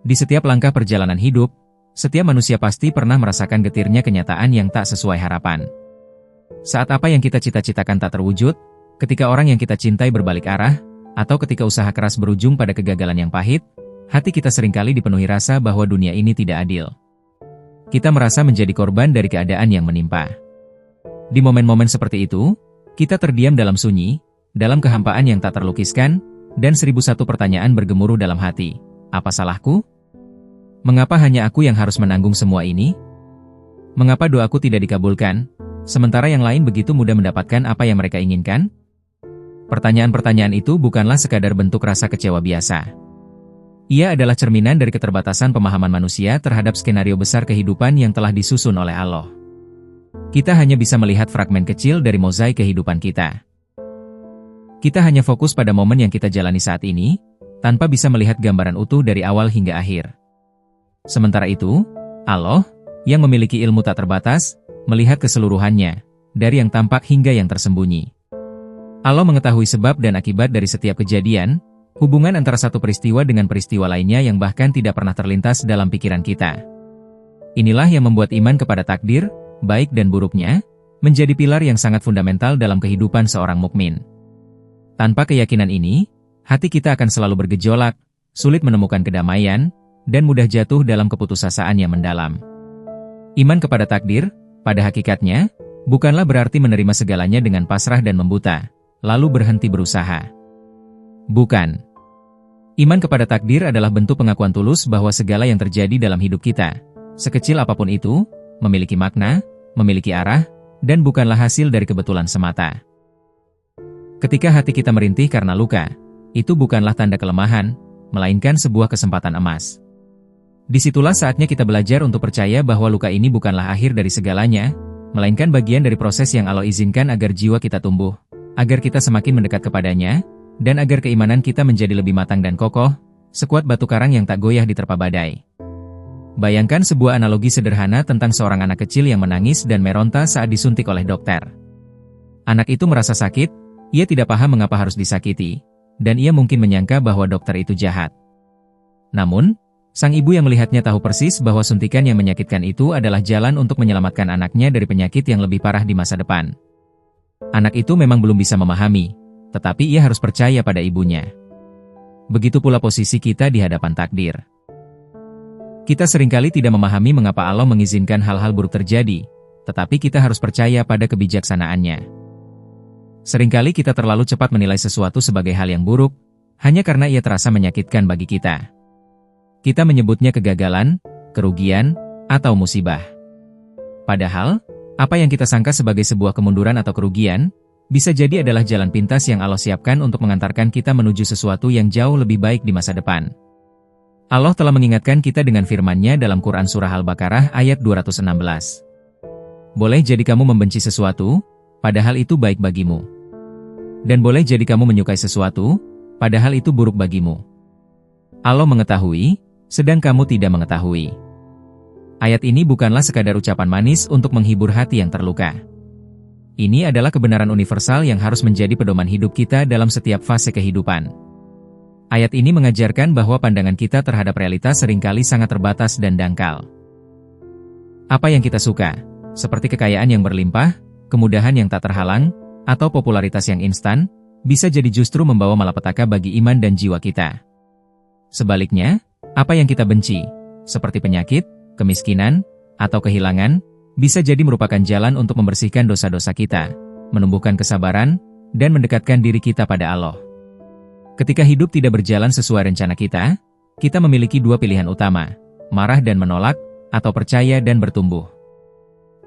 Di setiap langkah perjalanan hidup, setiap manusia pasti pernah merasakan getirnya kenyataan yang tak sesuai harapan. Saat apa yang kita cita-citakan tak terwujud, ketika orang yang kita cintai berbalik arah, atau ketika usaha keras berujung pada kegagalan yang pahit, hati kita seringkali dipenuhi rasa bahwa dunia ini tidak adil. Kita merasa menjadi korban dari keadaan yang menimpa. Di momen-momen seperti itu, kita terdiam dalam sunyi, dalam kehampaan yang tak terlukiskan, dan 1001 pertanyaan bergemuruh dalam hati. Apa salahku? Mengapa hanya aku yang harus menanggung semua ini? Mengapa doaku tidak dikabulkan, sementara yang lain begitu mudah mendapatkan apa yang mereka inginkan? Pertanyaan-pertanyaan itu bukanlah sekadar bentuk rasa kecewa biasa. Ia adalah cerminan dari keterbatasan pemahaman manusia terhadap skenario besar kehidupan yang telah disusun oleh Allah. Kita hanya bisa melihat fragmen kecil dari mozaik kehidupan kita. Kita hanya fokus pada momen yang kita jalani saat ini, tanpa bisa melihat gambaran utuh dari awal hingga akhir. Sementara itu, Allah, yang memiliki ilmu tak terbatas, melihat keseluruhannya, dari yang tampak hingga yang tersembunyi. Allah mengetahui sebab dan akibat dari setiap kejadian, hubungan antara satu peristiwa dengan peristiwa lainnya yang bahkan tidak pernah terlintas dalam pikiran kita. Inilah yang membuat iman kepada takdir, baik dan buruknya, menjadi pilar yang sangat fundamental dalam kehidupan seorang mukmin. Tanpa keyakinan ini, hati kita akan selalu bergejolak, sulit menemukan kedamaian, dan mudah jatuh dalam keputusasaan yang mendalam. Iman kepada takdir, pada hakikatnya, bukanlah berarti menerima segalanya dengan pasrah dan membuta, lalu berhenti berusaha. Bukan. Iman kepada takdir adalah bentuk pengakuan tulus bahwa segala yang terjadi dalam hidup kita, sekecil apapun itu, memiliki makna, memiliki arah, dan bukanlah hasil dari kebetulan semata. Ketika hati kita merintih karena luka, itu bukanlah tanda kelemahan, melainkan sebuah kesempatan emas. Disitulah saatnya kita belajar untuk percaya bahwa luka ini bukanlah akhir dari segalanya, melainkan bagian dari proses yang Allah izinkan agar jiwa kita tumbuh, agar kita semakin mendekat kepadanya, dan agar keimanan kita menjadi lebih matang dan kokoh, sekuat batu karang yang tak goyah diterpa badai. Bayangkan sebuah analogi sederhana tentang seorang anak kecil yang menangis dan meronta saat disuntik oleh dokter. Anak itu merasa sakit, ia tidak paham mengapa harus disakiti, dan ia mungkin menyangka bahwa dokter itu jahat. Namun, sang ibu yang melihatnya tahu persis bahwa suntikan yang menyakitkan itu adalah jalan untuk menyelamatkan anaknya dari penyakit yang lebih parah di masa depan. Anak itu memang belum bisa memahami, tetapi ia harus percaya pada ibunya. Begitu pula posisi kita di hadapan takdir. Kita seringkali tidak memahami mengapa Allah mengizinkan hal-hal buruk terjadi, tetapi kita harus percaya pada kebijaksanaannya. Seringkali kita terlalu cepat menilai sesuatu sebagai hal yang buruk, hanya karena ia terasa menyakitkan bagi kita. Kita menyebutnya kegagalan, kerugian, atau musibah. Padahal, apa yang kita sangka sebagai sebuah kemunduran atau kerugian, bisa jadi adalah jalan pintas yang Allah siapkan untuk mengantarkan kita menuju sesuatu yang jauh lebih baik di masa depan. Allah telah mengingatkan kita dengan firman-Nya dalam Quran Surah Al-Baqarah ayat 216. Boleh jadi kamu membenci sesuatu, padahal itu baik bagimu. Dan boleh jadi kamu menyukai sesuatu, padahal itu buruk bagimu. Allah mengetahui, sedang kamu tidak mengetahui. Ayat ini bukanlah sekadar ucapan manis untuk menghibur hati yang terluka. Ini adalah kebenaran universal yang harus menjadi pedoman hidup kita dalam setiap fase kehidupan. Ayat ini mengajarkan bahwa pandangan kita terhadap realitas seringkali sangat terbatas dan dangkal. Apa yang kita suka, seperti kekayaan yang berlimpah, kemudahan yang tak terhalang, atau popularitas yang instan, bisa jadi justru membawa malapetaka bagi iman dan jiwa kita. Sebaliknya, apa yang kita benci, seperti penyakit, kemiskinan, atau kehilangan, bisa jadi merupakan jalan untuk membersihkan dosa-dosa kita, menumbuhkan kesabaran, dan mendekatkan diri kita pada Allah. Ketika hidup tidak berjalan sesuai rencana kita memiliki dua pilihan utama, marah dan menolak, atau percaya dan bertumbuh.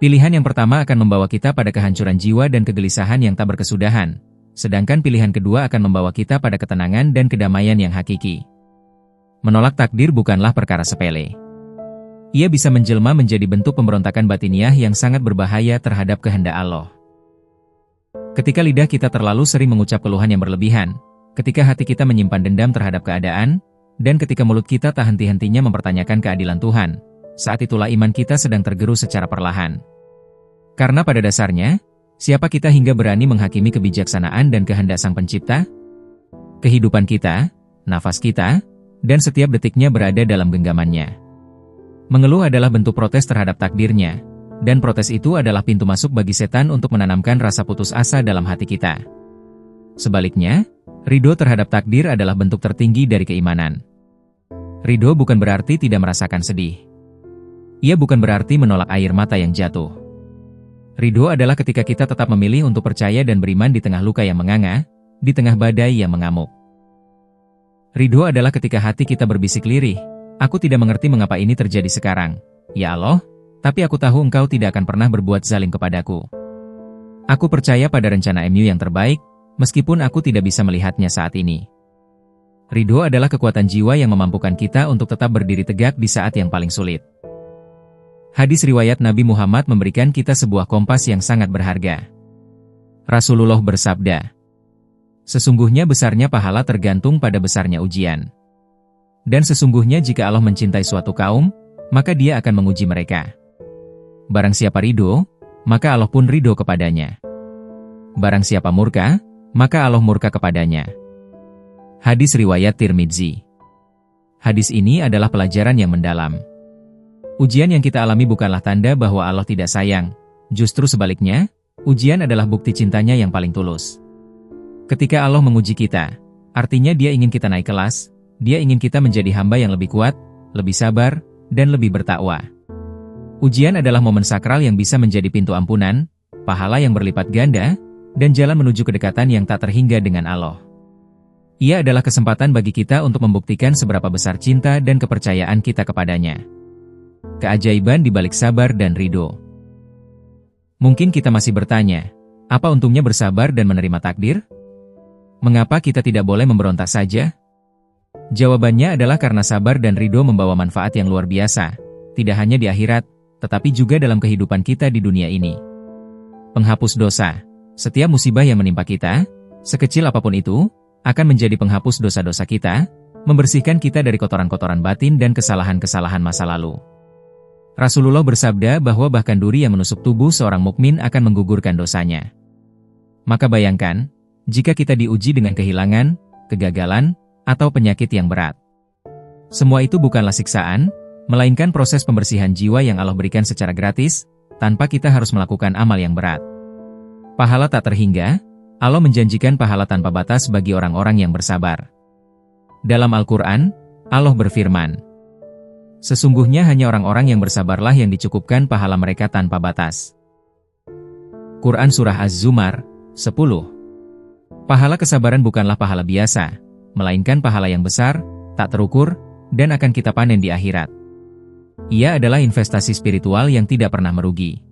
Pilihan yang pertama akan membawa kita pada kehancuran jiwa dan kegelisahan yang tak berkesudahan, sedangkan pilihan kedua akan membawa kita pada ketenangan dan kedamaian yang hakiki. Menolak takdir bukanlah perkara sepele. Ia bisa menjelma menjadi bentuk pemberontakan batiniah yang sangat berbahaya terhadap kehendak Allah. Ketika lidah kita terlalu sering mengucap keluhan yang berlebihan, ketika hati kita menyimpan dendam terhadap keadaan, dan ketika mulut kita tak henti-hentinya mempertanyakan keadilan Tuhan, saat itulah iman kita sedang tergerus secara perlahan. Karena pada dasarnya, siapa kita hingga berani menghakimi kebijaksanaan dan kehendak Sang Pencipta? Kehidupan kita, nafas kita, dan setiap detiknya berada dalam genggamannya. Mengeluh adalah bentuk protes terhadap takdirnya, dan protes itu adalah pintu masuk bagi setan untuk menanamkan rasa putus asa dalam hati kita. Sebaliknya, ridho terhadap takdir adalah bentuk tertinggi dari keimanan. Ridho bukan berarti tidak merasakan sedih. Ia bukan berarti menolak air mata yang jatuh. Ridho adalah ketika kita tetap memilih untuk percaya dan beriman di tengah luka yang menganga, di tengah badai yang mengamuk. Ridho adalah ketika hati kita berbisik lirih, "Aku tidak mengerti mengapa ini terjadi sekarang, ya Allah, tapi aku tahu Engkau tidak akan pernah berbuat zalim kepadaku. Aku percaya pada rencana MU yang terbaik, meskipun aku tidak bisa melihatnya saat ini." Ridho adalah kekuatan jiwa yang memampukan kita untuk tetap berdiri tegak di saat yang paling sulit. Hadis riwayat Nabi Muhammad memberikan kita sebuah kompas yang sangat berharga. Rasulullah bersabda, "Sesungguhnya besarnya pahala tergantung pada besarnya ujian. Dan sesungguhnya jika Allah mencintai suatu kaum, maka Dia akan menguji mereka. Barang siapa ridho, maka Allah pun ridho kepadanya. Barang siapa murka, maka Allah murka kepadanya." Hadis riwayat Tirmidzi. Hadis ini adalah pelajaran yang mendalam. Ujian yang kita alami bukanlah tanda bahwa Allah tidak sayang. Justru sebaliknya, ujian adalah bukti cintanya yang paling tulus. Ketika Allah menguji kita, artinya Dia ingin kita naik kelas, Dia ingin kita menjadi hamba yang lebih kuat, lebih sabar, dan lebih bertakwa. Ujian adalah momen sakral yang bisa menjadi pintu ampunan, pahala yang berlipat ganda, dan jalan menuju kedekatan yang tak terhingga dengan Allah. Ia adalah kesempatan bagi kita untuk membuktikan seberapa besar cinta dan kepercayaan kita kepadanya. Keajaiban di balik sabar dan ridho. Mungkin kita masih bertanya, apa untungnya bersabar dan menerima takdir? Mengapa kita tidak boleh memberontak saja? Jawabannya adalah karena sabar dan ridho membawa manfaat yang luar biasa, tidak hanya di akhirat, tetapi juga dalam kehidupan kita di dunia ini. Penghapus dosa. Setiap musibah yang menimpa kita, sekecil apapun itu, akan menjadi penghapus dosa-dosa kita, membersihkan kita dari kotoran-kotoran batin dan kesalahan-kesalahan masa lalu. Rasulullah bersabda bahwa bahkan duri yang menusuk tubuh seorang mukmin akan menggugurkan dosanya. Maka bayangkan, jika kita diuji dengan kehilangan, kegagalan, atau penyakit yang berat. Semua itu bukanlah siksaan, melainkan proses pembersihan jiwa yang Allah berikan secara gratis, tanpa kita harus melakukan amal yang berat. Pahala tak terhingga, Allah menjanjikan pahala tanpa batas bagi orang-orang yang bersabar. Dalam Al-Quran, Allah berfirman, "Sesungguhnya hanya orang-orang yang bersabarlah yang dicukupkan pahala mereka tanpa batas." Quran Surah Az-Zumar, 10. Pahala kesabaran bukanlah pahala biasa, melainkan pahala yang besar, tak terukur, dan akan kita panen di akhirat. Ia adalah investasi spiritual yang tidak pernah merugi.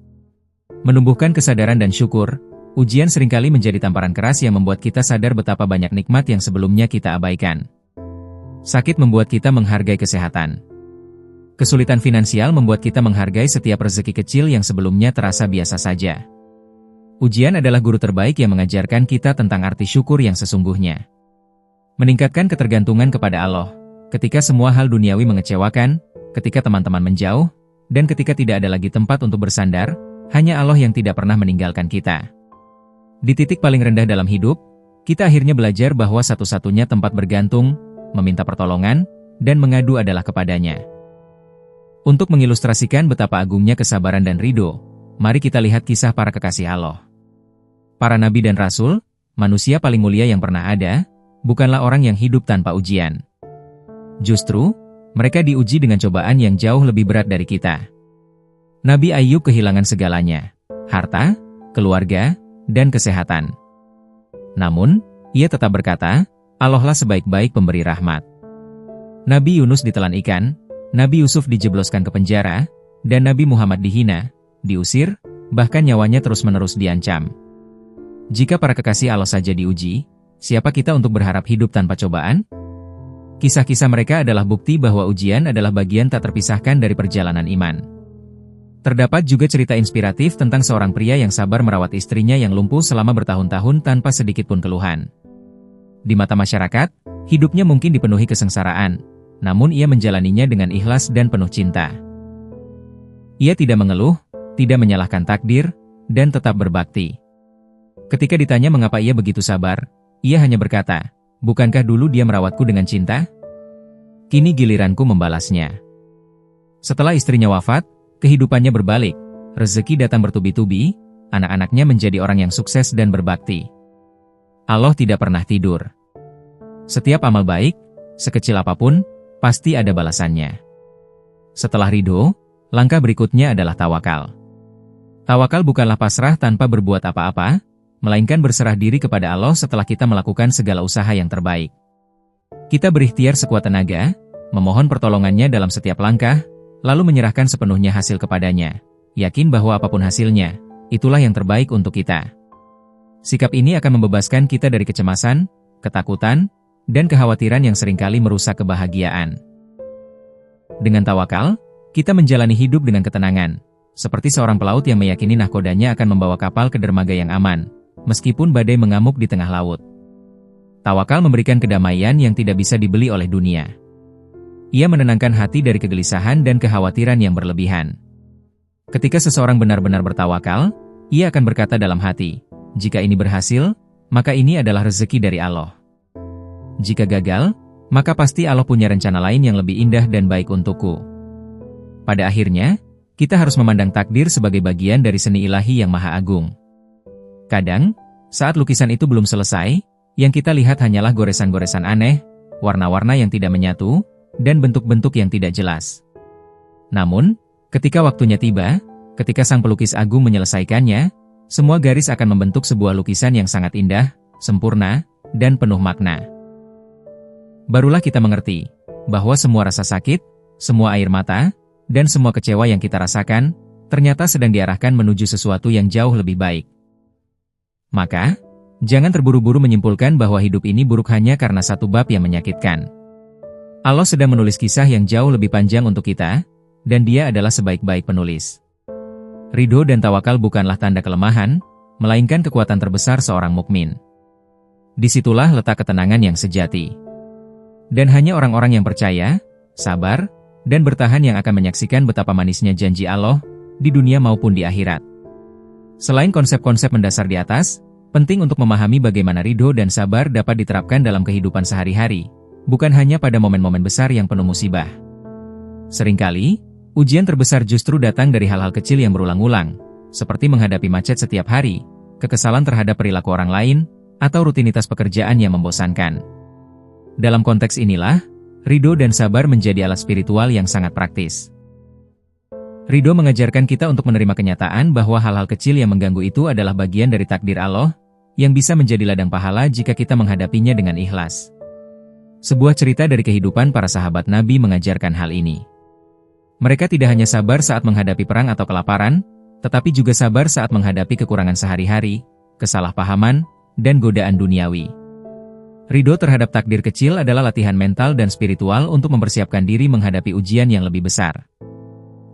Menumbuhkan kesadaran dan syukur, ujian seringkali menjadi tamparan keras yang membuat kita sadar betapa banyak nikmat yang sebelumnya kita abaikan. Sakit membuat kita menghargai kesehatan. Kesulitan finansial membuat kita menghargai setiap rezeki kecil yang sebelumnya terasa biasa saja. Ujian adalah guru terbaik yang mengajarkan kita tentang arti syukur yang sesungguhnya. Meningkatkan ketergantungan kepada Allah, ketika semua hal duniawi mengecewakan, ketika teman-teman menjauh, dan ketika tidak ada lagi tempat untuk bersandar, hanya Allah yang tidak pernah meninggalkan kita. Di titik paling rendah dalam hidup, kita akhirnya belajar bahwa satu-satunya tempat bergantung, meminta pertolongan, dan mengadu adalah kepadanya. Untuk mengilustrasikan betapa agungnya kesabaran dan ridho, mari kita lihat kisah para kekasih Allah. Para nabi dan rasul, manusia paling mulia yang pernah ada, bukanlah orang yang hidup tanpa ujian. Justru, mereka diuji dengan cobaan yang jauh lebih berat dari kita. Nabi Ayub kehilangan segalanya, harta, keluarga, dan kesehatan. Namun, ia tetap berkata, Allah lah sebaik-baik pemberi rahmat. Nabi Yunus ditelan ikan, Nabi Yusuf dijebloskan ke penjara, dan Nabi Muhammad dihina, diusir, bahkan nyawanya terus-menerus diancam. Jika para kekasih Allah saja diuji, siapa kita untuk berharap hidup tanpa cobaan? Kisah-kisah mereka adalah bukti bahwa ujian adalah bagian tak terpisahkan dari perjalanan iman. Terdapat juga cerita inspiratif tentang seorang pria yang sabar merawat istrinya yang lumpuh selama bertahun-tahun tanpa sedikit pun keluhan. Di mata masyarakat, hidupnya mungkin dipenuhi kesengsaraan, namun ia menjalaninya dengan ikhlas dan penuh cinta. Ia tidak mengeluh, tidak menyalahkan takdir, dan tetap berbakti. Ketika ditanya mengapa ia begitu sabar, ia hanya berkata, "Bukankah dulu dia merawatku dengan cinta?" kini giliranku membalasnya. Setelah istrinya wafat, kehidupannya berbalik, rezeki datang bertubi-tubi, anak-anaknya menjadi orang yang sukses dan berbakti. Allah tidak pernah tidur. Setiap amal baik, sekecil apapun, pasti ada balasannya. Setelah ridho, langkah berikutnya adalah tawakal. Tawakal bukanlah pasrah tanpa berbuat apa-apa, melainkan berserah diri kepada Allah setelah kita melakukan segala usaha yang terbaik. Kita berikhtiar sekuat tenaga, memohon pertolongannya dalam setiap langkah, lalu menyerahkan sepenuhnya hasil kepadanya, yakin bahwa apapun hasilnya, itulah yang terbaik untuk kita. Sikap ini akan membebaskan kita dari kecemasan, ketakutan, dan kekhawatiran yang seringkali merusak kebahagiaan. Dengan tawakal, kita menjalani hidup dengan ketenangan, seperti seorang pelaut yang meyakini nahkodanya akan membawa kapal ke dermaga yang aman, meskipun badai mengamuk di tengah laut. Tawakal memberikan kedamaian yang tidak bisa dibeli oleh dunia. Ia menenangkan hati dari kegelisahan dan kekhawatiran yang berlebihan. Ketika seseorang benar-benar bertawakal, ia akan berkata dalam hati, jika ini berhasil, maka ini adalah rezeki dari Allah. Jika gagal, maka pasti Allah punya rencana lain yang lebih indah dan baik untukku. Pada akhirnya, kita harus memandang takdir sebagai bagian dari seni ilahi yang maha agung. Kadang, saat lukisan itu belum selesai, yang kita lihat hanyalah goresan-goresan aneh, warna-warna yang tidak menyatu, dan bentuk-bentuk yang tidak jelas. Namun, ketika waktunya tiba, ketika sang pelukis agung menyelesaikannya, semua garis akan membentuk sebuah lukisan yang sangat indah, sempurna, dan penuh makna. Barulah kita mengerti bahwa semua rasa sakit, semua air mata, dan semua kecewa yang kita rasakan, ternyata sedang diarahkan menuju sesuatu yang jauh lebih baik. Maka, jangan terburu-buru menyimpulkan bahwa hidup ini buruk hanya karena satu bab yang menyakitkan. Allah sedang menulis kisah yang jauh lebih panjang untuk kita, dan Dia adalah sebaik-baik penulis. Ridho dan tawakal bukanlah tanda kelemahan, melainkan kekuatan terbesar seorang mukmin. Disitulah letak ketenangan yang sejati. Dan hanya orang-orang yang percaya, sabar, dan bertahan yang akan menyaksikan betapa manisnya janji Allah, di dunia maupun di akhirat. Selain konsep-konsep mendasar di atas, penting untuk memahami bagaimana ridho dan sabar dapat diterapkan dalam kehidupan sehari-hari, bukan hanya pada momen-momen besar yang penuh musibah. Seringkali, ujian terbesar justru datang dari hal-hal kecil yang berulang-ulang, seperti menghadapi macet setiap hari, kekesalan terhadap perilaku orang lain, atau rutinitas pekerjaan yang membosankan. Dalam konteks inilah, ridho dan sabar menjadi alat spiritual yang sangat praktis. Ridho mengajarkan kita untuk menerima kenyataan bahwa hal-hal kecil yang mengganggu itu adalah bagian dari takdir Allah, yang bisa menjadi ladang pahala jika kita menghadapinya dengan ikhlas. Sebuah cerita dari kehidupan para sahabat Nabi mengajarkan hal ini. Mereka tidak hanya sabar saat menghadapi perang atau kelaparan, tetapi juga sabar saat menghadapi kekurangan sehari-hari, kesalahpahaman, dan godaan duniawi. Ridho terhadap takdir kecil adalah latihan mental dan spiritual untuk mempersiapkan diri menghadapi ujian yang lebih besar.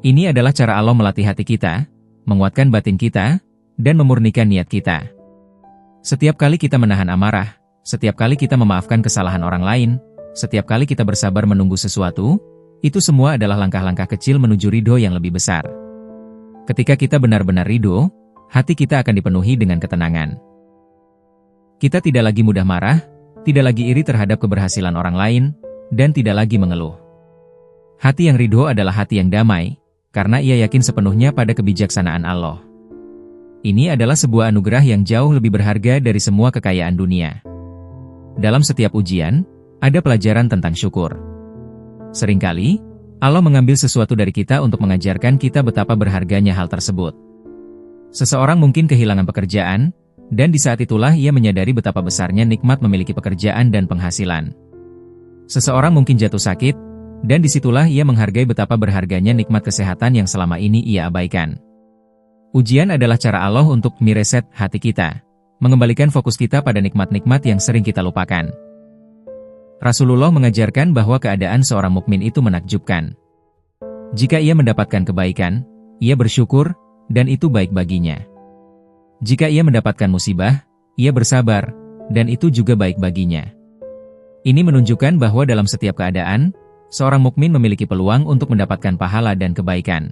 Ini adalah cara Allah melatih hati kita, menguatkan batin kita, dan memurnikan niat kita. Setiap kali kita menahan amarah, setiap kali kita memaafkan kesalahan orang lain, setiap kali kita bersabar menunggu sesuatu, itu semua adalah langkah-langkah kecil menuju ridho yang lebih besar. Ketika kita benar-benar ridho, hati kita akan dipenuhi dengan ketenangan. Kita tidak lagi mudah marah, tidak lagi iri terhadap keberhasilan orang lain, dan tidak lagi mengeluh. Hati yang ridho adalah hati yang damai, karena ia yakin sepenuhnya pada kebijaksanaan Allah. Ini adalah sebuah anugerah yang jauh lebih berharga dari semua kekayaan dunia. Dalam setiap ujian, ada pelajaran tentang syukur. Seringkali, Allah mengambil sesuatu dari kita untuk mengajarkan kita betapa berharganya hal tersebut. Seseorang mungkin kehilangan pekerjaan, dan di saat itulah ia menyadari betapa besarnya nikmat memiliki pekerjaan dan penghasilan. Seseorang mungkin jatuh sakit, dan disitulah ia menghargai betapa berharganya nikmat kesehatan yang selama ini ia abaikan. Ujian adalah cara Allah untuk mereset hati kita, mengembalikan fokus kita pada nikmat-nikmat yang sering kita lupakan. Rasulullah mengajarkan bahwa keadaan seorang mukmin itu menakjubkan. Jika ia mendapatkan kebaikan, ia bersyukur, dan itu baik baginya. Jika ia mendapatkan musibah, ia bersabar, dan itu juga baik baginya. Ini menunjukkan bahwa dalam setiap keadaan, seorang mukmin memiliki peluang untuk mendapatkan pahala dan kebaikan.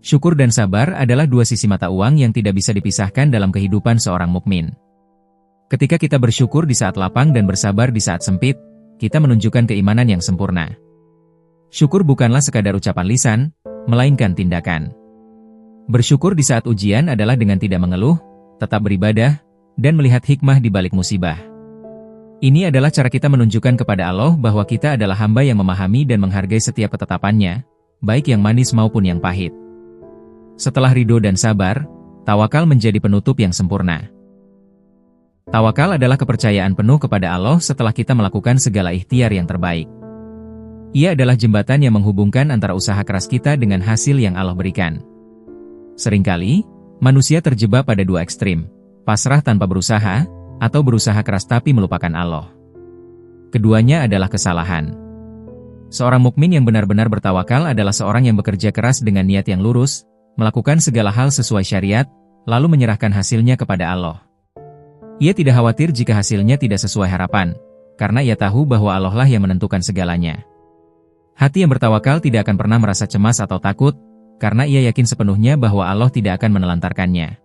Syukur dan sabar adalah dua sisi mata uang yang tidak bisa dipisahkan dalam kehidupan seorang mukmin. Ketika kita bersyukur di saat lapang dan bersabar di saat sempit, kita menunjukkan keimanan yang sempurna. Syukur bukanlah sekadar ucapan lisan, melainkan tindakan. Bersyukur di saat ujian adalah dengan tidak mengeluh, tetap beribadah, dan melihat hikmah di balik musibah. Ini adalah cara kita menunjukkan kepada Allah bahwa kita adalah hamba yang memahami dan menghargai setiap ketetapannya, baik yang manis maupun yang pahit. Setelah ridho dan sabar, tawakal menjadi penutup yang sempurna. Tawakal adalah kepercayaan penuh kepada Allah setelah kita melakukan segala ikhtiar yang terbaik. Ia adalah jembatan yang menghubungkan antara usaha keras kita dengan hasil yang Allah berikan. Seringkali, manusia terjebak pada dua ekstrim, pasrah tanpa berusaha, atau berusaha keras tapi melupakan Allah. Keduanya adalah kesalahan. Seorang mukmin yang benar-benar bertawakal adalah seorang yang bekerja keras dengan niat yang lurus, melakukan segala hal sesuai syariat, lalu menyerahkan hasilnya kepada Allah. Ia tidak khawatir jika hasilnya tidak sesuai harapan, karena ia tahu bahwa Allah lah yang menentukan segalanya. Hati yang bertawakal tidak akan pernah merasa cemas atau takut, karena ia yakin sepenuhnya bahwa Allah tidak akan menelantarkannya.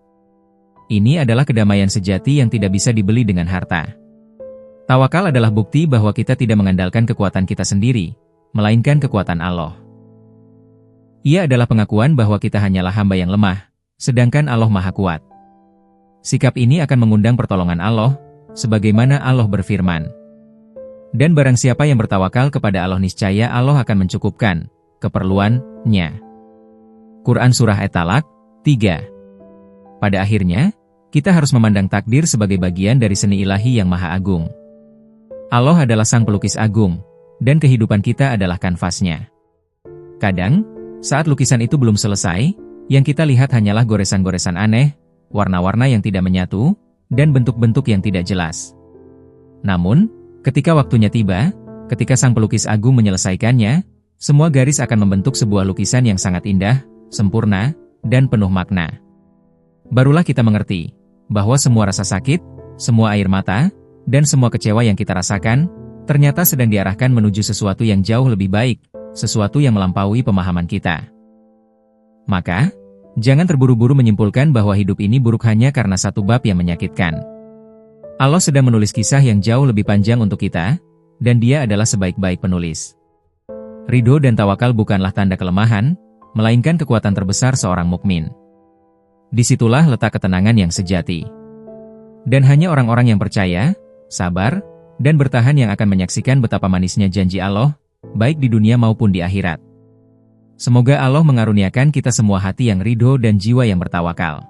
Ini adalah kedamaian sejati yang tidak bisa dibeli dengan harta. Tawakal adalah bukti bahwa kita tidak mengandalkan kekuatan kita sendiri, melainkan kekuatan Allah. Ia adalah pengakuan bahwa kita hanyalah hamba yang lemah, sedangkan Allah Maha Kuat. Sikap ini akan mengundang pertolongan Allah, sebagaimana Allah berfirman. Dan barang siapa yang bertawakal kepada Allah niscaya Allah akan mencukupkan keperluannya. Quran Surah At-Talaq 3. Pada akhirnya, kita harus memandang takdir sebagai bagian dari seni ilahi yang maha agung. Allah adalah sang pelukis agung, dan kehidupan kita adalah kanvasnya. Kadang, saat lukisan itu belum selesai, yang kita lihat hanyalah goresan-goresan aneh, warna-warna yang tidak menyatu, dan bentuk-bentuk yang tidak jelas. Namun, ketika waktunya tiba, ketika sang pelukis agung menyelesaikannya, semua garis akan membentuk sebuah lukisan yang sangat indah, sempurna, dan penuh makna. Barulah kita mengerti bahwa semua rasa sakit, semua air mata, dan semua kecewa yang kita rasakan, ternyata sedang diarahkan menuju sesuatu yang jauh lebih baik, sesuatu yang melampaui pemahaman kita. Maka, jangan terburu-buru menyimpulkan bahwa hidup ini buruk hanya karena satu bab yang menyakitkan. Allah sedang menulis kisah yang jauh lebih panjang untuk kita, dan Dia adalah sebaik-baik penulis. Ridho dan tawakal bukanlah tanda kelemahan, melainkan kekuatan terbesar seorang mukmin. Disitulah letak ketenangan yang sejati. Dan hanya orang-orang yang percaya, sabar, dan bertahan yang akan menyaksikan betapa manisnya janji Allah, baik di dunia maupun di akhirat. Semoga Allah mengaruniakan kita semua hati yang ridho dan jiwa yang bertawakal.